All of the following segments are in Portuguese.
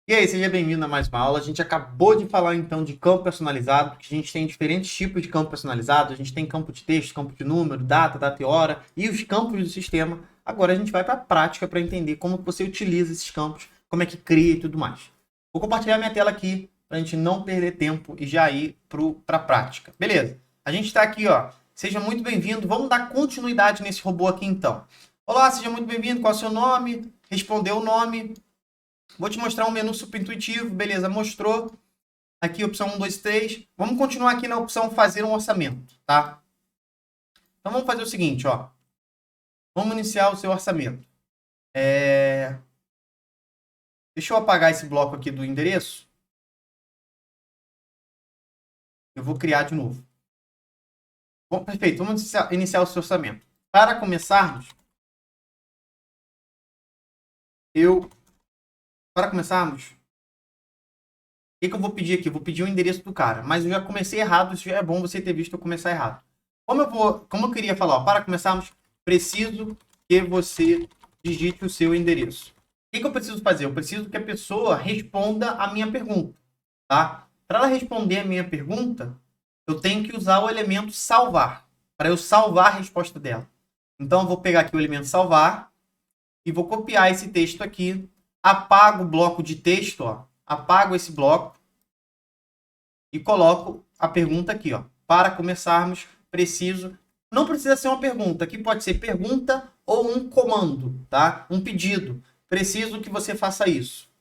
E aí, seja bem-vindo a mais uma aula. A gente acabou de falar então de campo personalizado, porque a gente tem diferentes tipos de campo personalizado. A gente tem campo de texto, campo de número, data e hora e os campos do sistema. Agora a gente vai para a prática para entender como você utiliza esses campos, como é que cria e tudo mais. Vou compartilhar minha tela aqui para a gente não perder tempo e já ir para a prática. Beleza? A gente está aqui, ó. Seja muito bem-vindo. Vamos dar continuidade nesse robô aqui então. Olá, seja muito bem-vindo. Qual é o seu nome? Respondeu o nome. Vou te mostrar um menu super intuitivo, beleza, mostrou. Aqui, opção 1, 2, 3. Vamos continuar aqui na opção fazer um orçamento, tá? Então, vamos fazer o seguinte, ó. Vamos iniciar o seu orçamento. Deixa eu apagar esse bloco aqui do endereço. Eu vou criar de novo. Bom, perfeito, vamos iniciar o seu orçamento. Para começarmos, eu... Para começarmos, o que eu vou pedir aqui? Eu vou pedir o endereço do cara, mas eu já comecei errado, isso já é bom você ter visto eu começar errado. Como eu queria falar, ó, para começarmos, preciso que você digite o seu endereço. O que eu preciso fazer? Eu preciso que a pessoa responda a minha pergunta, tá? Para ela responder a minha pergunta, eu tenho que usar o elemento salvar, para eu salvar a resposta dela. Então, eu vou pegar aqui o elemento salvar e vou copiar esse texto aqui, apago o bloco de texto, ó, apago esse bloco e coloco a pergunta aqui, ó. Para começarmos, preciso... Não precisa ser uma pergunta, aqui pode ser pergunta ou um comando, tá? Um pedido. Preciso que você faça isso.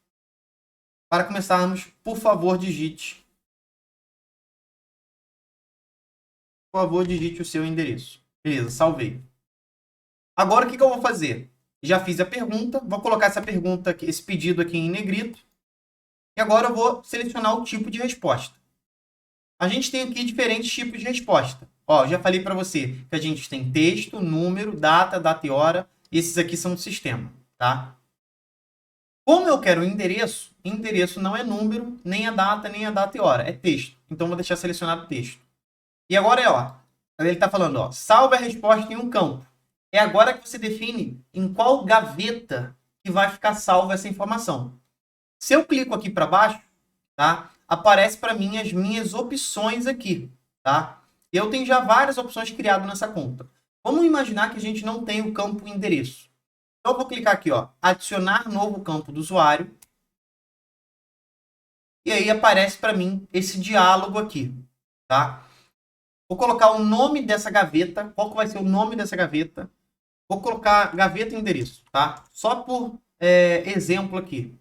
Para começarmos, por favor, digite. Por favor, digite o seu endereço. Beleza, salvei. Agora, o que eu vou fazer? Já fiz a pergunta, vou colocar essa pergunta, aqui, esse pedido aqui em negrito. E agora eu vou selecionar o tipo de resposta. A gente tem aqui diferentes tipos de resposta. Ó, já falei para você que a gente tem texto, número, data e hora. E esses aqui são do sistema, tá? Como eu quero endereço, endereço não é número, nem a data e hora, é texto. Então, vou deixar selecionado texto. E agora ó, ele está falando, ó, salve a resposta em um campo. É agora que você define em qual gaveta que vai ficar salva essa informação. Se eu clico aqui para baixo, tá? Aparece para mim as minhas opções aqui, tá? Eu tenho já várias opções criadas nessa conta. Vamos imaginar que a gente não tem o campo endereço. Então, eu vou clicar aqui, ó, adicionar novo campo do usuário. E aí aparece para mim esse diálogo aqui, tá? Vou colocar o nome dessa gaveta. Qual que vai ser o nome dessa gaveta? Vou colocar gaveta e endereço, tá? Só por exemplo aqui.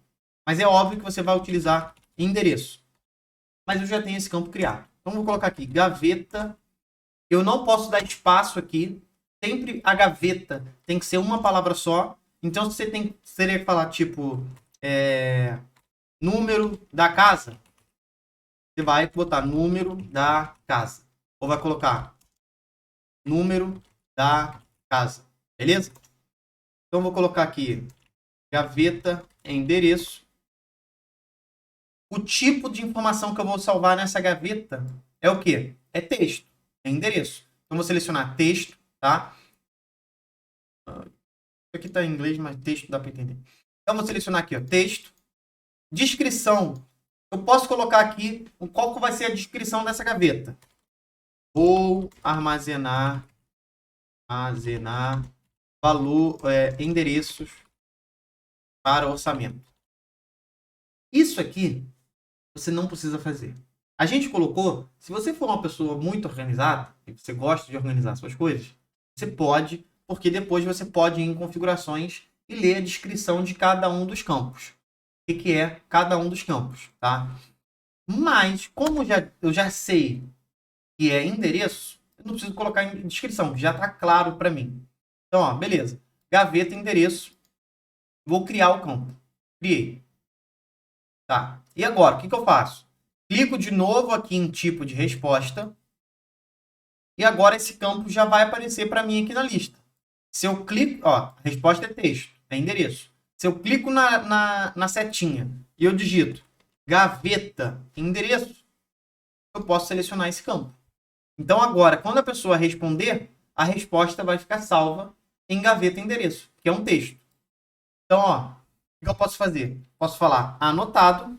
Mas é óbvio que você vai utilizar endereço. Mas eu já tenho esse campo criado. Então, vou colocar aqui, gaveta. Eu não posso dar espaço aqui. Sempre a gaveta tem que ser uma palavra só. Então, você teria que falar, tipo, número da casa. Você vai botar número da casa. Ou vai colocar número da casa. Beleza? Então, vou colocar aqui, gaveta, endereço. O tipo de informação que eu vou salvar nessa gaveta é o quê? É texto, é endereço. Então, vou selecionar texto, tá? Isso aqui está em inglês, mas texto dá para entender. Então, vou selecionar aqui, ó, texto. Descrição. Eu posso colocar aqui qual que vai ser a descrição dessa gaveta. Vou armazenar endereços para orçamento. Isso aqui você não precisa fazer. A gente colocou, se você for uma pessoa muito organizada, e você gosta de organizar suas coisas, você pode, porque depois você pode ir em configurações e ler a descrição de cada um dos campos. O que é cada um dos campos, tá? Mas, como eu já sei que é endereço, eu não preciso colocar em descrição, já está claro para mim. Então, ó, beleza. Gaveta, endereço. Vou criar o campo. Criei. Tá. E agora, o que eu faço? Clico de novo aqui em tipo de resposta. E agora esse campo já vai aparecer para mim aqui na lista. Se eu clico, ó, a resposta é texto, é endereço. Se eu clico na setinha e eu digito gaveta, endereço, eu posso selecionar esse campo. Então agora, quando a pessoa responder, a resposta vai ficar salva em gaveta endereço, que é um texto. Então, ó, que eu posso fazer? Posso falar anotado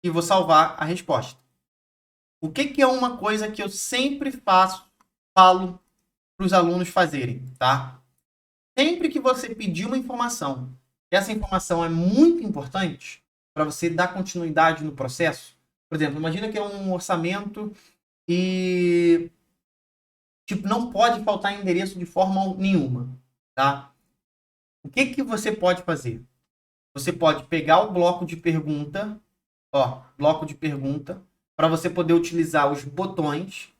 e vou salvar a resposta. O que é uma coisa que eu sempre falo para os alunos fazerem, tá? Sempre que você pedir uma informação, essa informação é muito importante para você dar continuidade no processo. Por exemplo, imagina que é um orçamento e tipo, não pode faltar endereço de forma nenhuma, tá? O que você pode fazer? Você pode pegar o bloco de pergunta, ó, bloco de pergunta, para você poder utilizar os botões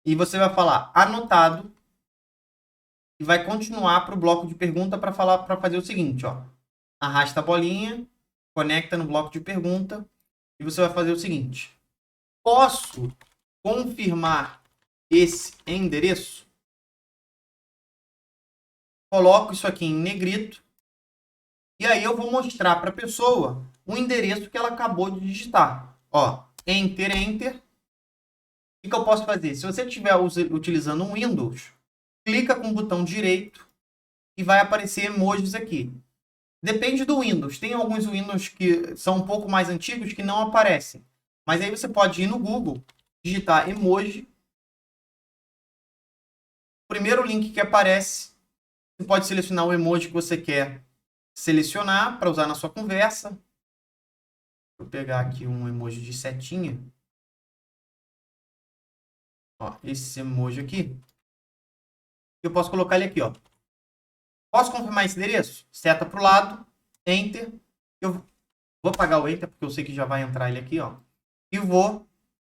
e você vai falar anotado e vai continuar para o bloco de pergunta para fazer o seguinte, ó. Arrasta a bolinha, conecta no bloco de pergunta e você vai fazer o seguinte: posso confirmar esse endereço? Coloco isso aqui em negrito e aí eu vou mostrar para a pessoa o endereço que ela acabou de digitar. Ó, enter, enter. O que eu posso fazer? Se você estiver utilizando um Windows, clica com o botão direito e vai aparecer emojis aqui. Depende do Windows. Tem alguns Windows que são um pouco mais antigos que não aparecem. Mas aí você pode ir no Google, digitar emoji. O primeiro link que aparece, você pode selecionar o emoji que você quer selecionar para usar na sua conversa. Vou pegar aqui um emoji de setinha. Ó, esse emoji aqui. Eu posso colocar ele aqui, ó. Posso confirmar esse endereço? Seta para o lado, Enter. Eu vou apagar o Enter, porque eu sei que já vai entrar ele aqui, ó. E vou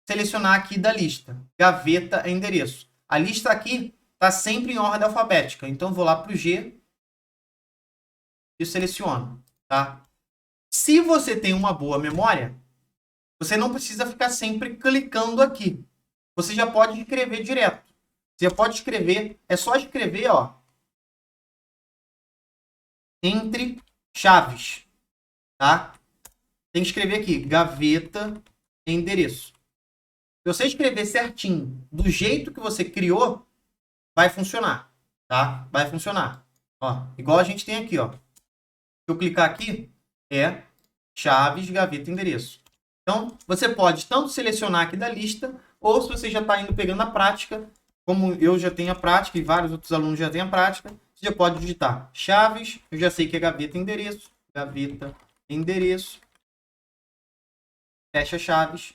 selecionar aqui da lista. Gaveta endereço. A lista aqui está sempre em ordem alfabética. Então, vou lá para o G e seleciono, tá? Se você tem uma boa memória, você não precisa ficar sempre clicando aqui. Você já pode escrever direto. Você já pode escrever, é só escrever, ó, entre chaves, tá? Tem que escrever aqui, gaveta endereço. Se você escrever certinho, do jeito que você criou, vai funcionar, tá? Vai funcionar. Ó, igual a gente tem aqui, ó. Se eu clicar aqui, é chaves, gaveta, endereço. Então, você pode tanto selecionar aqui da lista, ou se você já está indo pegando a prática, como eu já tenho a prática e vários outros alunos já têm a prática, você já pode digitar chaves, eu já sei que é gaveta, endereço, fecha chaves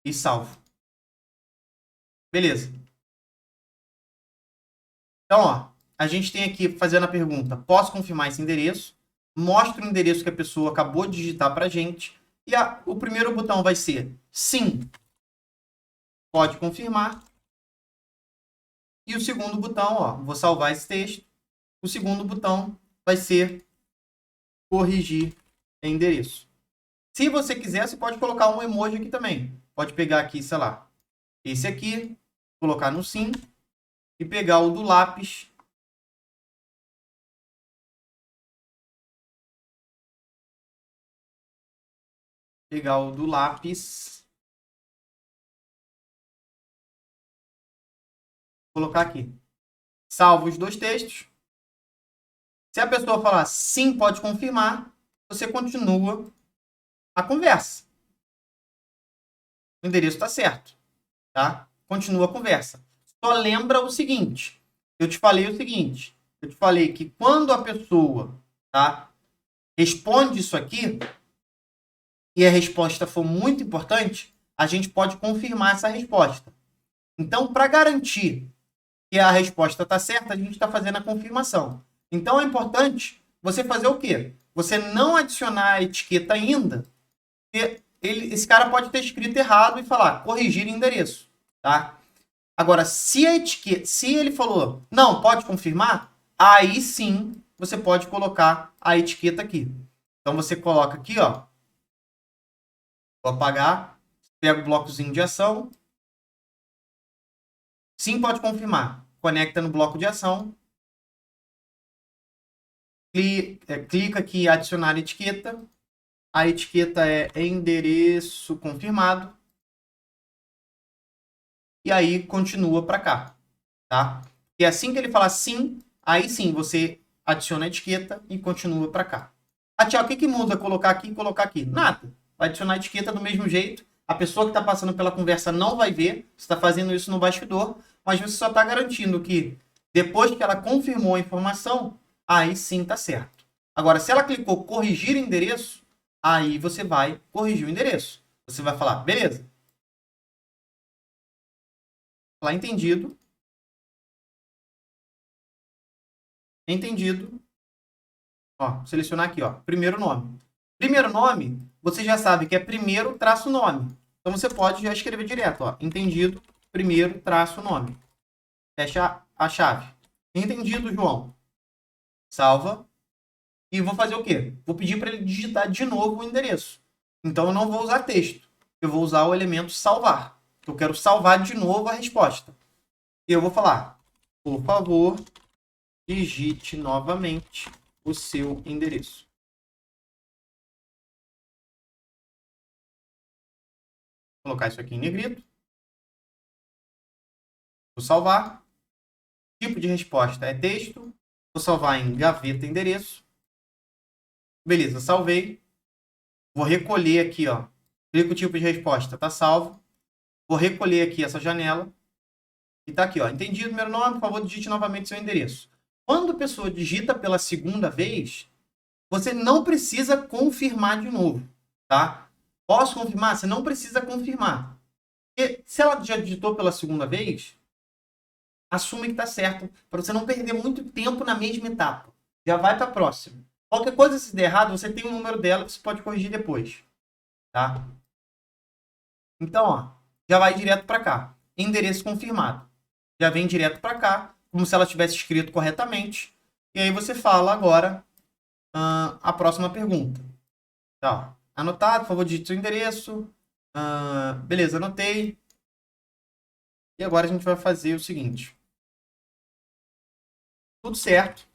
e salvo. Beleza. Então, ó, a gente tem aqui fazendo a pergunta, posso confirmar esse endereço? Mostra o endereço que a pessoa acabou de digitar para a gente. E o primeiro botão vai ser sim, pode confirmar. E o segundo botão, ó, vou salvar esse texto. O segundo botão vai ser corrigir endereço. Se você quiser, você pode colocar um emoji aqui também. Pode pegar aqui, sei lá, esse aqui, colocar no sim e pegar o do lápis. Pegar o do lápis. Colocar aqui. Salvo os dois textos. Se a pessoa falar sim, pode confirmar, você continua a conversa. O endereço está certo, tá? Continua a conversa. Só lembra o seguinte, eu te falei que quando a pessoa, tá, responde isso aqui e a resposta for muito importante, a gente pode confirmar essa resposta. Então, para garantir que a resposta está certa, a gente está fazendo a confirmação. Então, é importante você fazer o quê? Você não adicionar a etiqueta ainda, porque esse cara pode ter escrito errado e falar corrigir endereço, tá? Agora, se ele falou não, pode confirmar, aí sim você pode colocar a etiqueta aqui. Então, você coloca aqui, ó, vou apagar, pega o blocozinho de ação, sim, pode confirmar, conecta no bloco de ação, clica aqui em adicionar etiqueta, a etiqueta é endereço confirmado, e aí continua para cá. tá? E assim que ele falar sim, aí sim você adiciona a etiqueta e continua para cá. Ah, Tiago, o que muda colocar aqui e colocar aqui? Nada. Vai adicionar a etiqueta do mesmo jeito. A pessoa que está passando pela conversa não vai ver. Você está fazendo isso no bastidor, mas você só está garantindo que depois que ela confirmou a informação, aí sim está certo. Agora, se ela clicou corrigir endereço, aí você vai corrigir o endereço. Você vai falar, beleza. Falar entendido. Entendido. Ó, selecionar aqui, ó, primeiro nome. Primeiro nome, você já sabe que é primeiro traço nome. Então você pode já escrever direto, ó, entendido, primeiro traço nome. Fecha a chave. Entendido, João. Salva. E vou fazer o quê? Vou pedir para ele digitar de novo o endereço. Então eu não vou usar texto. Eu vou usar o elemento salvar. Eu quero salvar de novo a resposta. E eu vou falar, por favor, digite novamente o seu endereço. Vou colocar isso aqui em negrito. Vou salvar. Tipo de resposta é texto. Vou salvar em gaveta endereço. Beleza, salvei. Vou recolher aqui, ó. Clico o tipo de resposta, tá salvo. Vou recolher aqui essa janela. E tá aqui, ó. Entendido, meu nome, por favor, digite novamente seu endereço. Quando a pessoa digita pela segunda vez, você não precisa confirmar de novo, tá? Posso confirmar? Você não precisa confirmar. Porque se ela já digitou pela segunda vez, assume que tá certo, para você não perder muito tempo na mesma etapa. Já vai para a próxima. Qualquer coisa se der errado, você tem o número dela, você pode corrigir depois, tá? Então, ó, já vai direto para cá. Endereço confirmado. Já vem direto para cá, como se ela tivesse escrito corretamente. E aí você fala agora a próxima pergunta. Tá, ó. Anotado, por favor, digite seu endereço. Beleza, anotei. E agora a gente vai fazer o seguinte. Tudo certo.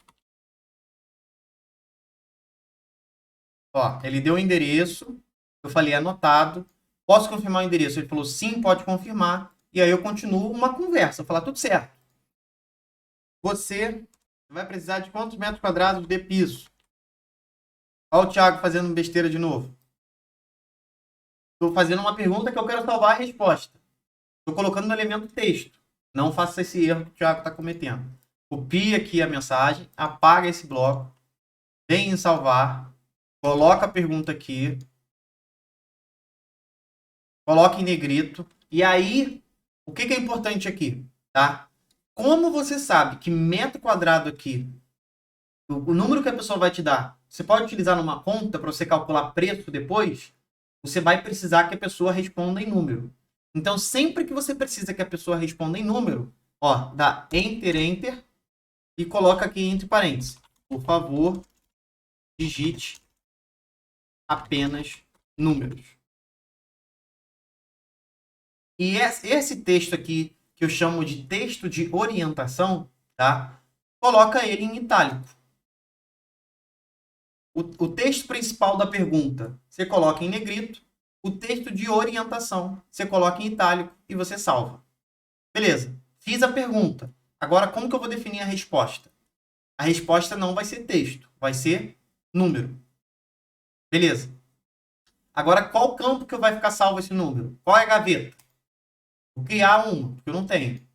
Ó, ele deu o endereço. Eu falei anotado. Posso confirmar o endereço? Ele falou sim, pode confirmar. E aí eu continuo uma conversa. Falar tudo certo. Você vai precisar de quantos metros quadrados de piso? Olha o Thiago fazendo besteira de novo. Estou fazendo uma pergunta que eu quero salvar a resposta. Estou colocando no elemento texto. Não faça esse erro que o Thiago está cometendo. Copia aqui a mensagem, apaga esse bloco, vem em salvar, coloca a pergunta aqui, coloca em negrito. E aí, o que é importante aqui? Tá? Como você sabe que metro quadrado aqui, o número que a pessoa vai te dar, você pode utilizar numa conta para você calcular preço depois, você vai precisar que a pessoa responda em número. Então, sempre que você precisa que a pessoa responda em número, ó, dá Enter, e coloca aqui entre parênteses. Por favor, digite apenas números. E esse texto aqui, que eu chamo de texto de orientação, tá? Coloca ele em itálico. O texto principal da pergunta, você coloca em negrito. O texto de orientação, você coloca em itálico e você salva. Beleza, fiz a pergunta. Agora, como que eu vou definir a resposta? A resposta não vai ser texto, vai ser número. Beleza. Agora, qual campo que vai ficar salvo esse número? Qual é a gaveta? Vou criar uma, porque eu não tenho.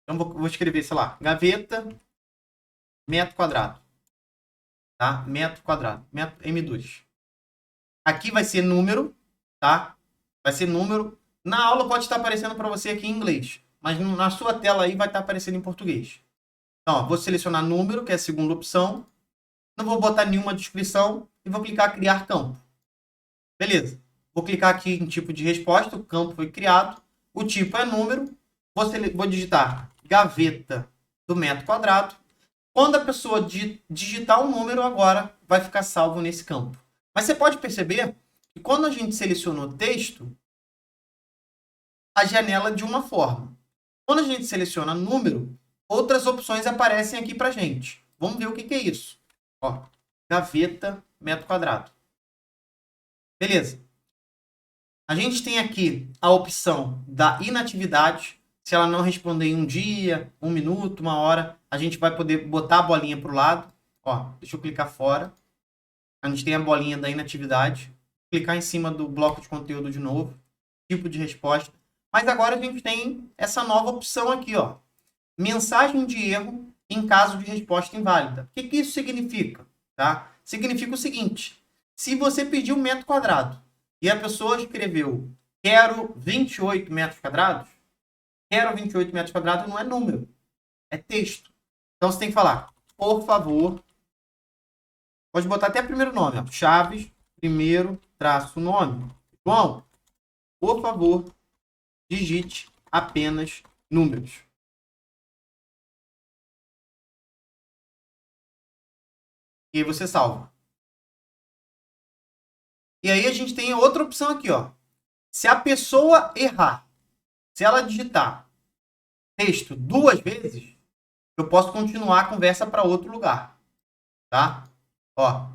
Então, vou escrever, sei lá, gaveta, metro quadrado. Tá? Metro quadrado, metro M2. Aqui vai ser número, tá? Vai ser número. Na aula pode estar aparecendo para você aqui em inglês, mas na sua tela aí vai estar aparecendo em português. Então, ó, vou selecionar número, que é a segunda opção. Não vou botar nenhuma descrição e vou clicar criar campo. Beleza. Vou clicar aqui em tipo de resposta, o campo foi criado. O tipo é número. Vou digitar gaveta do metro quadrado. Quando a pessoa digitar um número, agora vai ficar salvo nesse campo. Mas você pode perceber que quando a gente selecionou texto, a janela de uma forma. Quando a gente seleciona número, outras opções aparecem aqui para gente. Vamos ver o que é isso. Ó, gaveta, metro quadrado. Beleza. A gente tem aqui a opção da inatividade. Se ela não responder em um dia, 1 minuto, 1 hora, a gente vai poder botar a bolinha para o lado. Ó, deixa eu clicar fora. A gente tem a bolinha da inatividade. Clicar em cima do bloco de conteúdo de novo. Tipo de resposta. Mas agora a gente tem essa nova opção aqui, ó. Mensagem de erro em caso de resposta inválida. O que isso significa? Tá? Significa o seguinte. Se você pediu 1 metro quadrado e a pessoa escreveu quero 28 metros quadrados, quero 28 metros quadrados não é número, é texto. Então você tem que falar, por favor, pode botar até primeiro nome, ó, Chaves, primeiro traço nome. João, por favor, digite apenas números. E aí você salva. E aí a gente tem outra opção aqui, ó. Se a pessoa errar, se ela digitar texto 2 vezes, eu posso continuar a conversa para outro lugar, tá? Ó.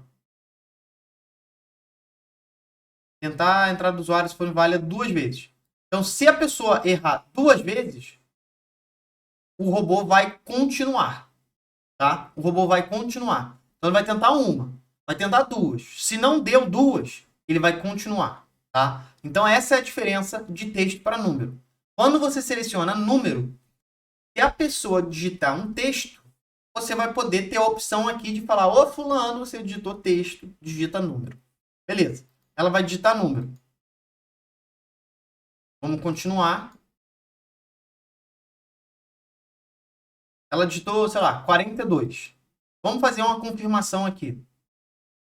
Tentar a entrada do usuário se for inválida 2 vezes. Então, se a pessoa errar 2 vezes, o robô vai continuar, tá? O robô vai continuar. Então, ele vai tentar uma, vai tentar 2. Se não deu 2, ele vai continuar, tá? Então, essa é a diferença de texto para número. Quando você seleciona número, se a pessoa digitar um texto, você vai poder ter a opção aqui de falar, ô fulano, você digitou texto, digita número. Beleza. Ela vai digitar número. Vamos continuar. Ela digitou, sei lá, 42. Vamos fazer uma confirmação aqui.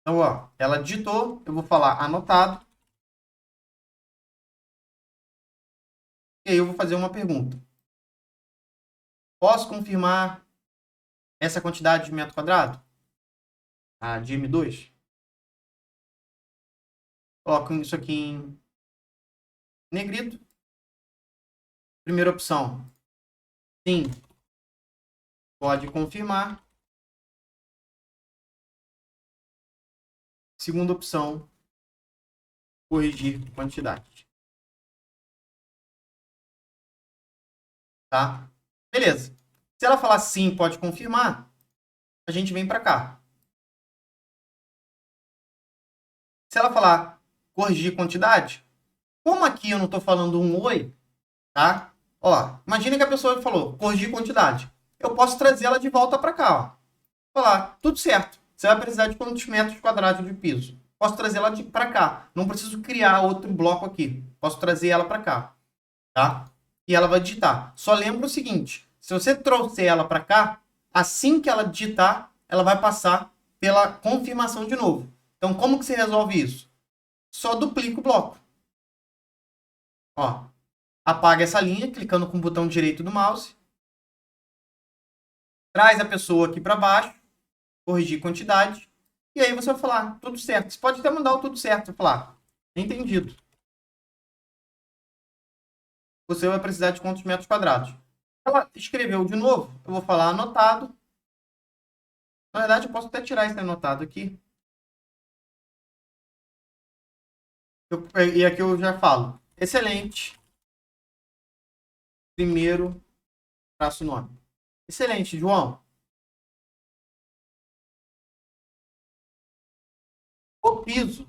Então, ó, ela digitou, eu vou falar anotado. E aí eu vou fazer uma pergunta. Posso confirmar essa quantidade de metro quadrado? A de M2? Coloco isso aqui em negrito. Primeira opção. Sim. Pode confirmar. Segunda opção. Corrigir quantidade. Tá? Beleza. Se ela falar sim, pode confirmar, a gente vem para cá. Se ela falar corrigir quantidade, como aqui eu não estou falando um oi, tá? Ó, imagina que a pessoa falou corrigir quantidade. Eu posso trazer ela de volta para cá, ó. Falar, tudo certo. Você vai precisar de quantos metros quadrados de piso? Posso trazer ela para cá. Não preciso criar outro bloco aqui. Posso trazer ela para cá, tá? E ela vai digitar. Só lembra o seguinte, se você trouxer ela para cá, assim que ela digitar, ela vai passar pela confirmação de novo. Então, como que você resolve isso? Só duplica o bloco. Ó, apaga essa linha, clicando com o botão direito do mouse. Traz a pessoa aqui para baixo, corrigir quantidade. E aí você vai falar, tudo certo. Você pode até mandar o tudo certo, falar, entendido. Você vai precisar de quantos metros quadrados? Ela escreveu de novo, eu vou falar anotado. Na verdade, eu posso até tirar esse anotado aqui. E aqui eu já falo, excelente. Primeiro traço nome. Excelente, João. O piso,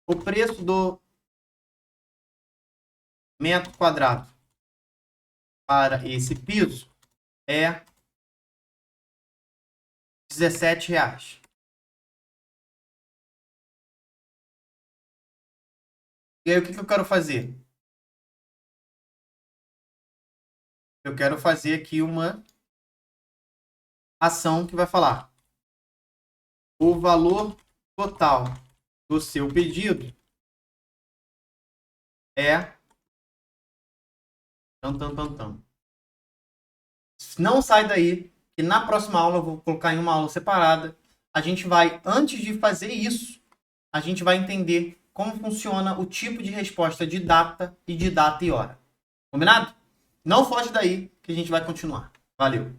o preço do metro quadrado para esse piso é R$17. E aí o que eu quero fazer? Eu quero fazer aqui uma ação que vai falar o valor total do seu pedido é Não sai daí, que na próxima aula eu vou colocar em uma aula separada. A gente vai, antes de fazer isso, a gente vai entender como funciona o tipo de resposta de data e de data e hora. Combinado? Não foge daí que a gente vai continuar. Valeu!